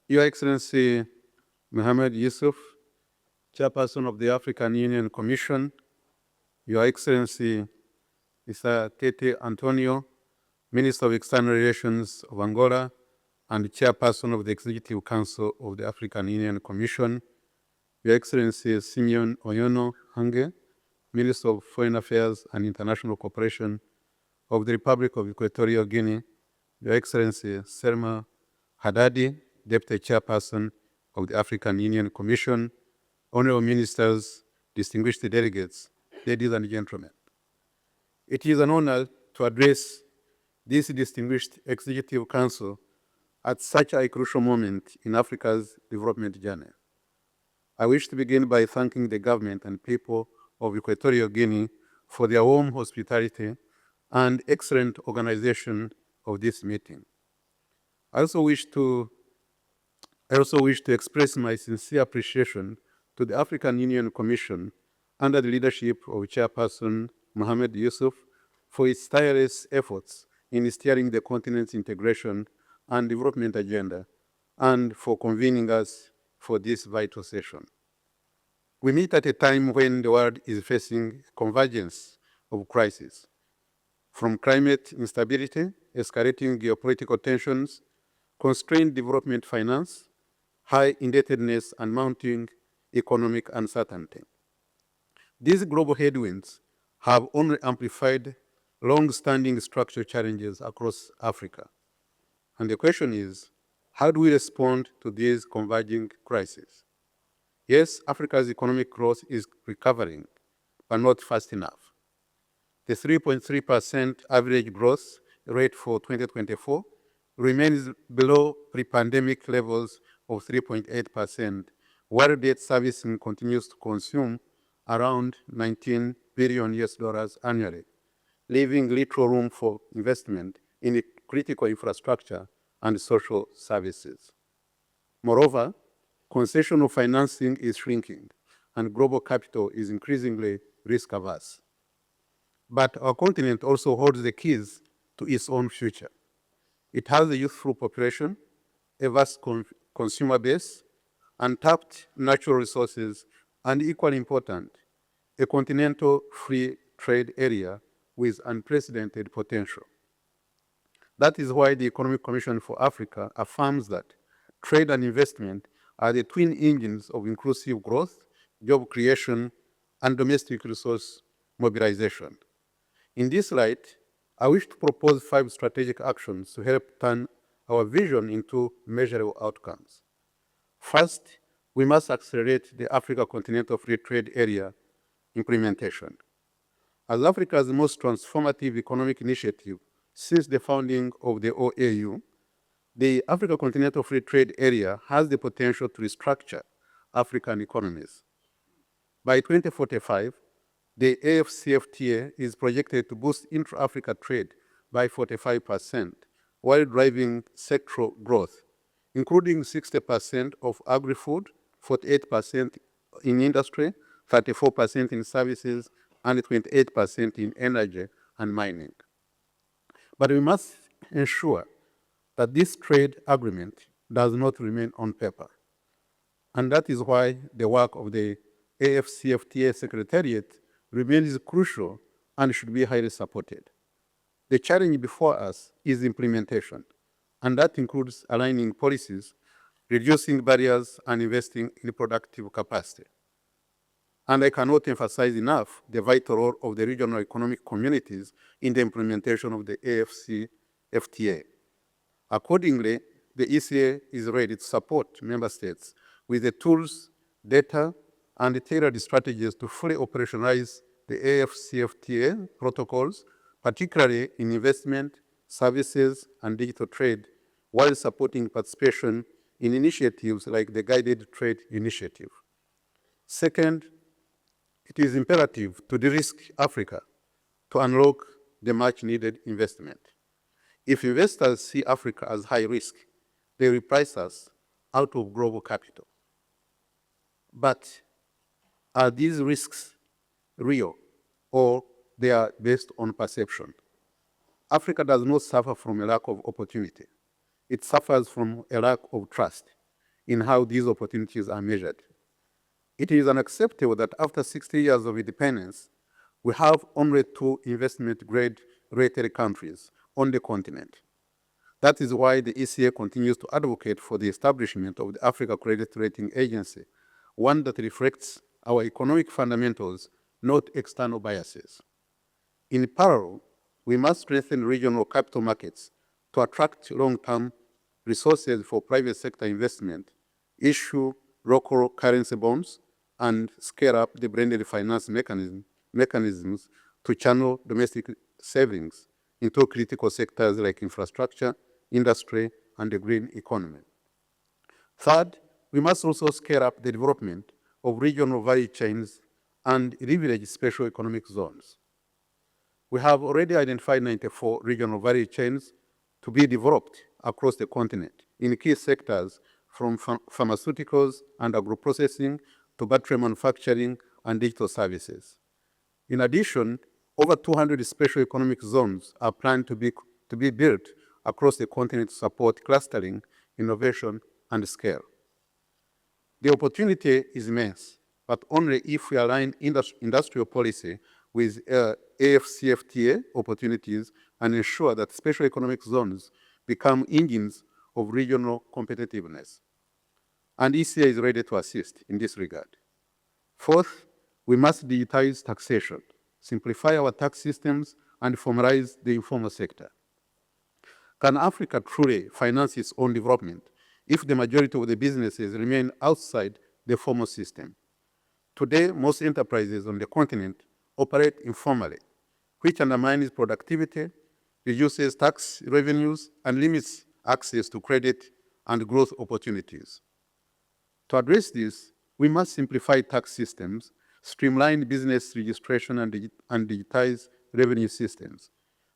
Your Excellency Mohamed Yusuf, Chairperson of the African Union Commission, Your Excellency Mr. Tete Antonio, Minister of External Relations of Angola and Chairperson of the Executive Council of the African Union Commission, Your Excellency Simeon Oyono Hange, Minister of Foreign Affairs and International Cooperation of the Republic of Equatorial Guinea, Your Excellency Selma Haddadi, Deputy Chairperson of the African Union Commission, Honorable Ministers, distinguished delegates, ladies and gentlemen. It is an honor to address this distinguished Executive Council at such a crucial moment in Africa's development journey. I wish to begin by thanking the government and people of Equatorial Guinea for their warm hospitality and excellent organization of this meeting. I also wish to express my sincere appreciation to the African Union Commission under the leadership of Chairperson Mohamed Yusuf for its tireless efforts in steering the continent's integration and development agenda and for convening us for this vital session. We meet at a time when the world is facing convergence of crises, from climate instability, escalating geopolitical tensions, constrained development finance, high indebtedness, and mounting economic uncertainty. These global headwinds have only amplified long-standing structural challenges across Africa. And the question is, how do we respond to these converging crises? Yes, Africa's economic growth is recovering, but not fast enough. The 3.3% average growth rate for 2024 remains below pre-pandemic levels of 3.8%, while debt servicing continues to consume around 19 billion US dollars annually, leaving little room for investment in critical infrastructure and social services. Moreover, concessional financing is shrinking, and global capital is increasingly risk-averse. But our continent also holds the keys to its own future. It has a youthful population, a vast consumer base, untapped natural resources, and equally important, a continental free trade area with unprecedented potential. That is why the Economic Commission for Africa affirms that trade and investment are the twin engines of inclusive growth, job creation, and domestic resource mobilization. In this light, I wish to propose 5 strategic actions to help turn our vision into measurable outcomes. First, we must accelerate the Africa Continental Free Trade Area implementation. As Africa's most transformative economic initiative since the founding of the OAU, the Africa Continental Free Trade Area has the potential to restructure African economies. By 2045, the AFCFTA is projected to boost intra-Africa trade by 45%, while driving sectoral growth, including 60% of agri-food, 48% in industry, 34% in services, and 28% in energy and mining. But we must ensure that this trade agreement does not remain on paper. And that is why the work of the AFCFTA Secretariat remains crucial and should be highly supported. The challenge before us is implementation, and that includes aligning policies, reducing barriers, and investing in productive capacity. And I cannot emphasize enough the vital role of the regional economic communities in the implementation of the AFCFTA. Accordingly, the ECA is ready to support member states with the tools, data, and tailored strategies to fully operationalize the AFCFTA protocols, particularly in investment, services, and digital trade, while supporting participation in initiatives like the Guided Trade Initiative. Second, it is imperative to de-risk Africa to unlock the much-needed investment. If investors see Africa as high risk, they will price us out of global capital. But are these risks real, or they are based on perception? Africa does not suffer from a lack of opportunity. it suffers from a lack of trust in how these opportunities are measured. It is unacceptable that after 60 years of independence, we have only 2 investment-grade rated countries on the continent. That is why the ECA continues to advocate for the establishment of the Africa Credit Rating Agency, one that reflects our economic fundamentals, not external biases. In parallel, we must strengthen regional capital markets to attract long-term resources for private sector investment, issue local currency bonds, and scale up the blended finance mechanisms to channel domestic savings into critical sectors like infrastructure, industry, and the green economy. Third, we must also scale up the development of regional value chains and leverage special economic zones. We have already identified 94 regional value chains to be developed across the continent in key sectors from pharmaceuticals and agro-processing to battery manufacturing and digital services. In addition, over 200 special economic zones are planned to be built across the continent to support clustering, innovation, and scale. The opportunity is immense, but only if we align industrial policy with AFCFTA opportunities and ensure that special economic zones become engines of regional competitiveness. And ECA is ready to assist in this regard. Fourth, we must digitize taxation, simplify our tax systems, and formalize the informal sector. Can Africa truly finance its own development if the majority of the businesses remain outside the formal system? Today, most enterprises on the continent operate informally, which undermines productivity, reduces tax revenues, and limits access to credit and growth opportunities. To address this, we must simplify tax systems, streamline business registration, and digitize revenue systems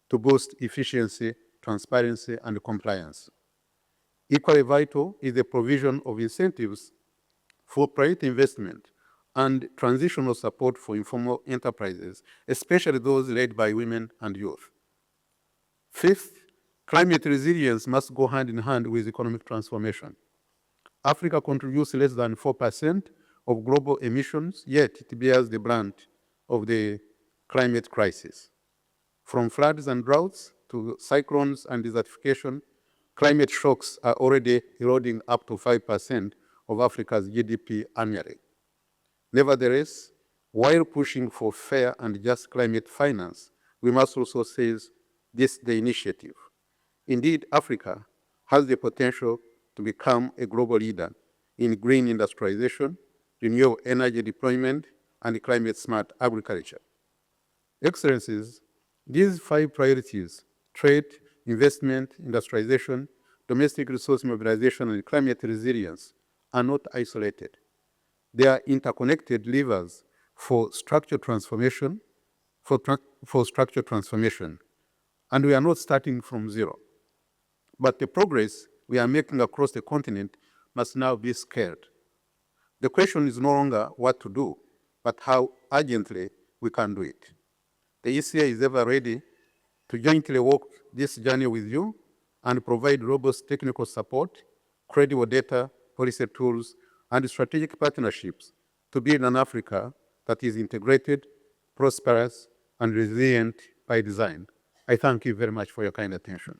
to boost efficiency, transparency, and compliance. Equally vital is the provision of incentives for private investment and transitional support for informal enterprises, especially those led by women and youth. Fifth, climate resilience must go hand in hand with economic transformation. Africa contributes less than 4% of global emissions, yet it bears the brunt of the climate crisis. From floods and droughts to cyclones and desertification, climate shocks are already eroding up to 5% of Africa's GDP annually. Nevertheless, while pushing for fair and just climate finance, we must also seize the initiative. Indeed, Africa has the potential to become a global leader in green industrialization, renewable energy deployment, and climate-smart agriculture. Excellencies, these 5 priorities, trade, investment, industrialization, domestic resource mobilization, and climate resilience, are not isolated. They are interconnected levers for structural transformation, and we are not starting from zero. But the progress we are making across the continent must now be scaled. The question is no longer what to do, but how urgently we can do it. The ECA is ever ready to jointly walk this journey with you and provide robust technical support, credible data, policy tools, and strategic partnerships to build an Africa that is integrated, prosperous, and resilient by design. I thank you very much for your kind attention.